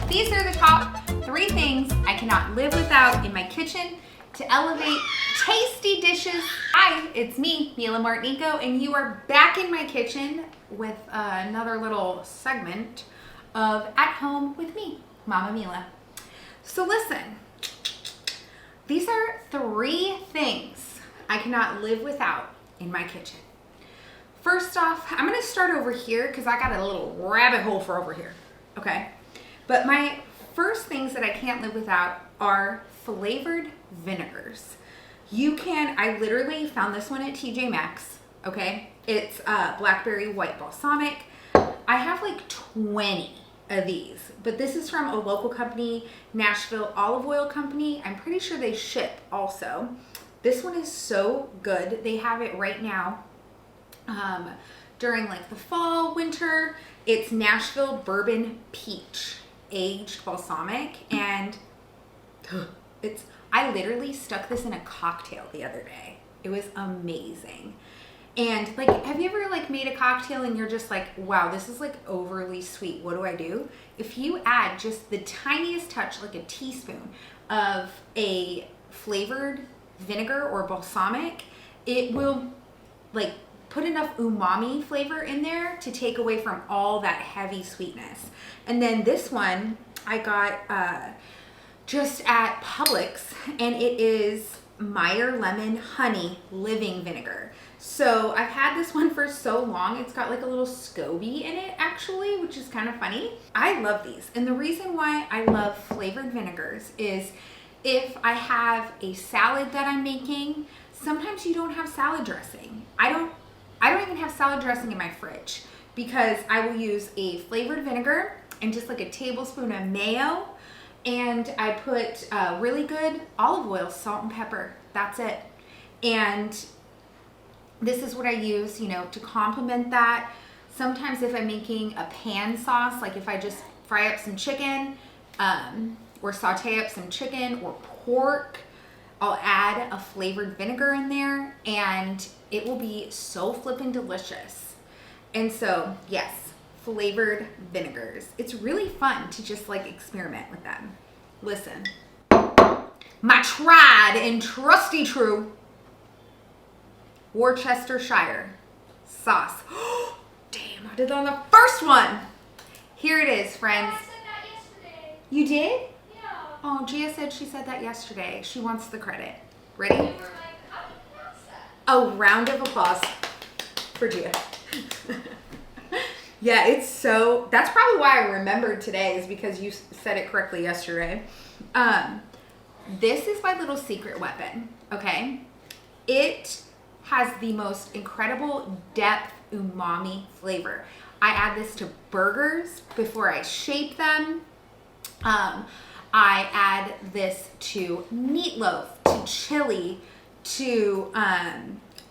These are the top 3 things I cannot live without in my kitchen to elevate tasty dishes. Hi, it's me, Mila Martinico, and you are back in my kitchen with another little segment of At Home with me, Mama Mila. So listen, these are 3 things I cannot live without in my kitchen. First off, I'm gonna start over here because I got a little rabbit hole for over here, okay? But my first things that I can't live without are flavored vinegars. I literally found this one at TJ Maxx, okay? It's blackberry white balsamic. I have like 20 of these, but this is from a local company, Nashville Olive Oil Company. I'm pretty sure they ship also. This one is so good. They have it right now during like the fall, winter. It's Nashville Bourbon Peach aged balsamic, and I literally stuck this in a cocktail the other day. It was amazing. And like, have you ever like made a cocktail and you're just like, wow, this is like overly sweet, what do I do? If you add just the tiniest touch, like a teaspoon of a flavored vinegar or balsamic, it will like put enough umami flavor in there to take away from all that heavy sweetness. And then this one I got just at Publix, and it is Meyer Lemon Honey Living Vinegar. So I've had this one for so long, it's got like a little SCOBY in it actually, which is kind of funny. I love these. And the reason why I love flavored vinegars is if I have a salad that I'm making, sometimes you don't have salad dressing. I don't even have salad dressing in my fridge because I will use a flavored vinegar and just like a tablespoon of mayo, and I put really good olive oil, salt and pepper. That's it. And this is what I use, you know, to complement that. Sometimes if I'm making a pan sauce, like if I just fry up some chicken or saute up some chicken or pork, I'll add a flavored vinegar in there and it will be so flippin' delicious. And so, yes, flavored vinegars. It's really fun to just like experiment with them. Listen, my tried and trusty true Worcestershire sauce. Damn, I did that on the first one. Here it is, friends. I said that yesterday. You did? Yeah. Oh, Gia said she said that yesterday. She wants the credit. Ready? You were like, how do you pronounce that? A round of applause for Gia. Yeah, it's so, that's probably why I remembered today, is because you said it correctly yesterday. This is my little secret weapon, okay? It has the most incredible depth umami flavor. I add this to burgers before I shape them. I add this to meatloaf, to chili, to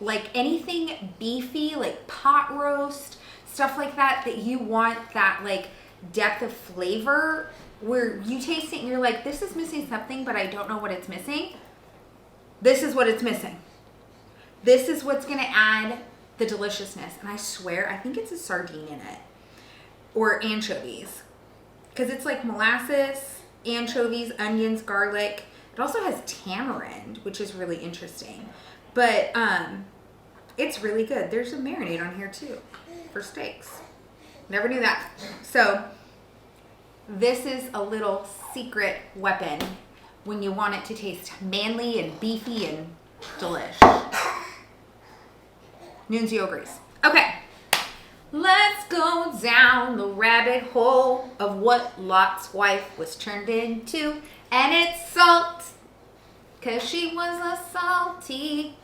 like anything beefy, like pot roast, stuff like that, that you want that like depth of flavor where you taste it and you're like, this is missing something, but I don't know what it's missing. This is what it's missing. This is what's gonna add the deliciousness. And I swear, I think it's a sardine in it or anchovies, because it's like molasses, anchovies, onions, garlic. It also has tamarind, which is really interesting. But it's really good. There's a marinade on here too for steaks. Never knew that. So this is a little secret weapon when you want it to taste manly and beefy and delish. Nunzio agrees. Okay, let's go down the rabbit hole of what Lot's wife was turned into, and it's salt, 'cause she was a salty.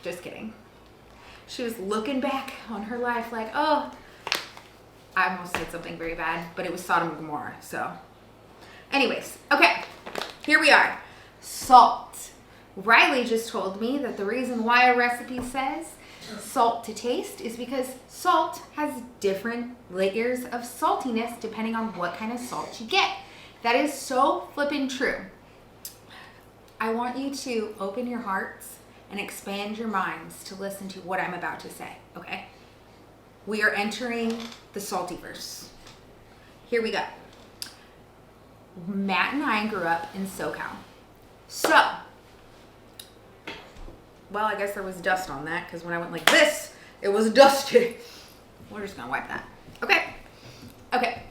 Just kidding. She was looking back on her life like, oh, I almost said something very bad, but it was Sodom and Gomorrah, so. Anyways, okay, here we are. Salt. Riley just told me that the reason why a recipe says salt to taste is because salt has different layers of saltiness depending on what kind of salt you get. That is so flippin' true. I want you to open your hearts and expand your minds to listen to what I'm about to say, okay? We are entering the Saltyverse. Here we go. Matt and I grew up in SoCal. So, well, I guess there was dust on that because when I went like this, it was dusty. We're just gonna wipe that. Okay.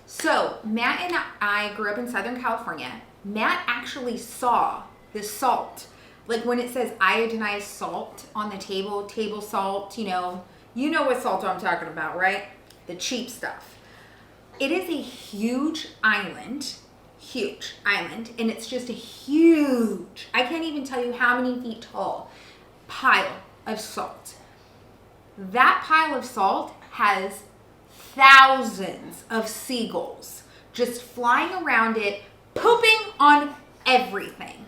So, Matt and I grew up in Southern California. Matt actually saw the salt. Like when it says iodinized salt on the table salt, you know what salt I'm talking about, right? The cheap stuff. It is a huge island, and it's just a huge, I can't even tell you how many feet tall, pile of salt. That pile of salt has thousands of seagulls just flying around it, pooping on everything.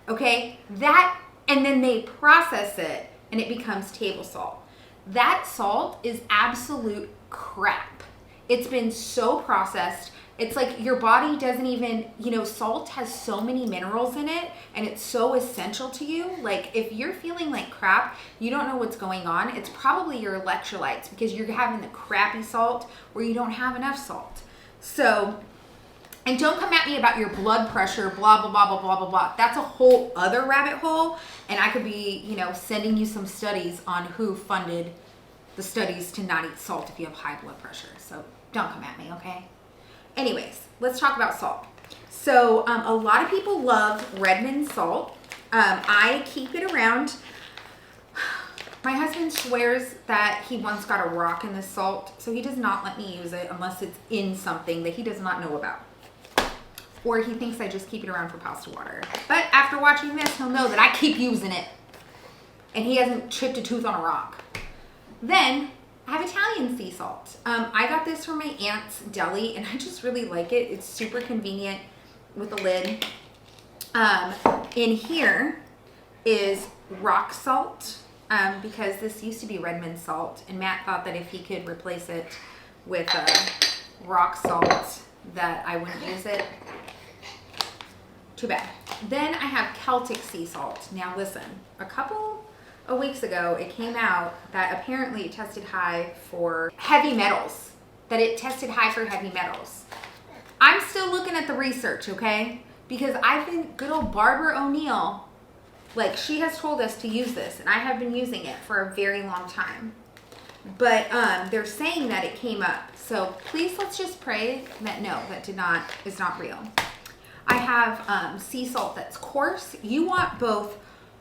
Okay? And then they process it and it becomes table salt. That salt is absolute crap. It's been so processed. It's like your body doesn't even, salt has so many minerals in it and it's so essential to you. Like if you're feeling like crap, you don't know what's going on, it's probably your electrolytes because you're having the crappy salt where you don't have enough salt. So, and don't come at me about your blood pressure, blah, blah, blah, blah, blah, blah, blah. That's a whole other rabbit hole. And I could be, sending you some studies on who funded the studies to not eat salt if you have high blood pressure. So don't come at me, okay? Anyways, let's talk about salt. So a lot of people love Redmond salt. I keep it around. My husband swears that he once got a rock in this salt, so he does not let me use it unless it's in something that he does not know about. Or he thinks I just keep it around for pasta water. But after watching this, he'll know that I keep using it. And he hasn't chipped a tooth on a rock. Then I have Italian sea salt. I got this from my aunt's deli and I just really like it. It's super convenient with a lid. In here is rock salt because this used to be Redmond salt and Matt thought that if he could replace it with rock salt that I wouldn't use it. Too bad. Then I have Celtic sea salt. Now listen, a couple of weeks ago, it came out that apparently it tested high for heavy metals. I'm still looking at the research, okay? Because I've been, good old Barbara O'Neill, like she has told us to use this and I have been using it for a very long time. But they're saying that it came up. So please let's just pray that no, that is not real. I have sea salt that's coarse. You want both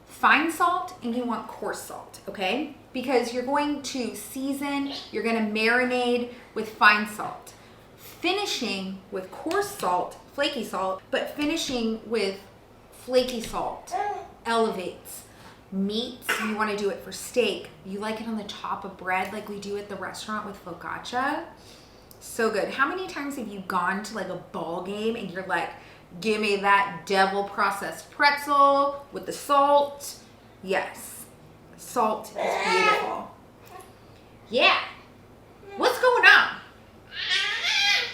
fine salt and you want coarse salt, okay? Because you're going to season, you're going to marinate with fine salt. Finishing with coarse salt, flaky salt, but finishing with flaky salt elevates. Meats, you want to do it for steak. You like it on the top of bread like we do at the restaurant with focaccia. So good. How many times have you gone to like a ball game and you're like, give me that devil processed pretzel with the salt? Yes. Salt is beautiful. Yeah. What's going on?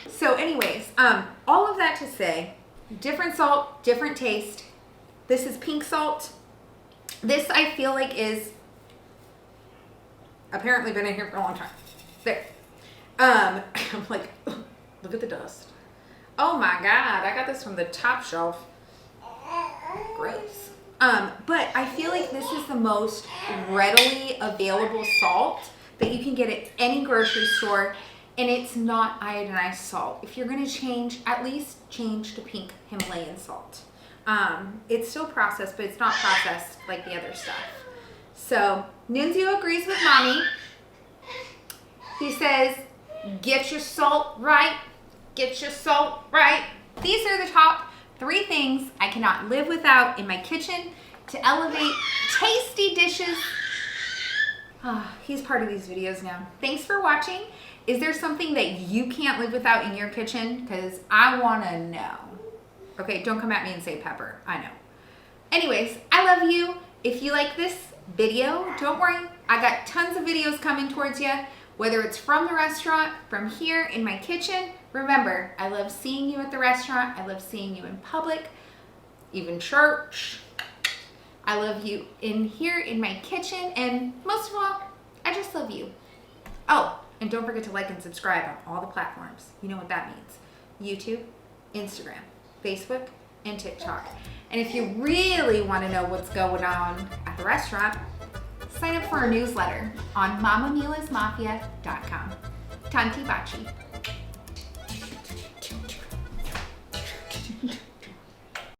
So anyways, all of that to say, different salt, different taste. This is pink salt. This I feel like is apparently been in here for a long time. There. I'm like, look at the dust. Oh my God, I got this from the top shelf. Gross. But I feel like this is the most readily available salt that you can get at any grocery store, and it's not iodinized salt. If you're gonna change, at least change to pink Himalayan salt. It's still processed, but it's not processed like the other stuff. So Nunzio agrees with mommy. He says, get your salt right. Get your salt right. These are the top 3 things I cannot live without in my kitchen to elevate tasty dishes. He's part of these videos now. Thanks for watching. Is there something that you can't live without in your kitchen? Because I want to know. Okay, don't come at me and say pepper. I know. Anyways, I love you. If you like this video, don't worry. I got tons of videos coming towards you, whether it's from the restaurant, from here in my kitchen. Remember, I love seeing you at the restaurant. I love seeing you in public, even church. I love you in here in my kitchen. And most of all, I just love you. Oh, and don't forget to like and subscribe on all the platforms. You know what that means. YouTube, Instagram, Facebook, and TikTok. And if you really want to know what's going on at the restaurant, sign up for our newsletter on mamamilasmafia.com. Tanti baci.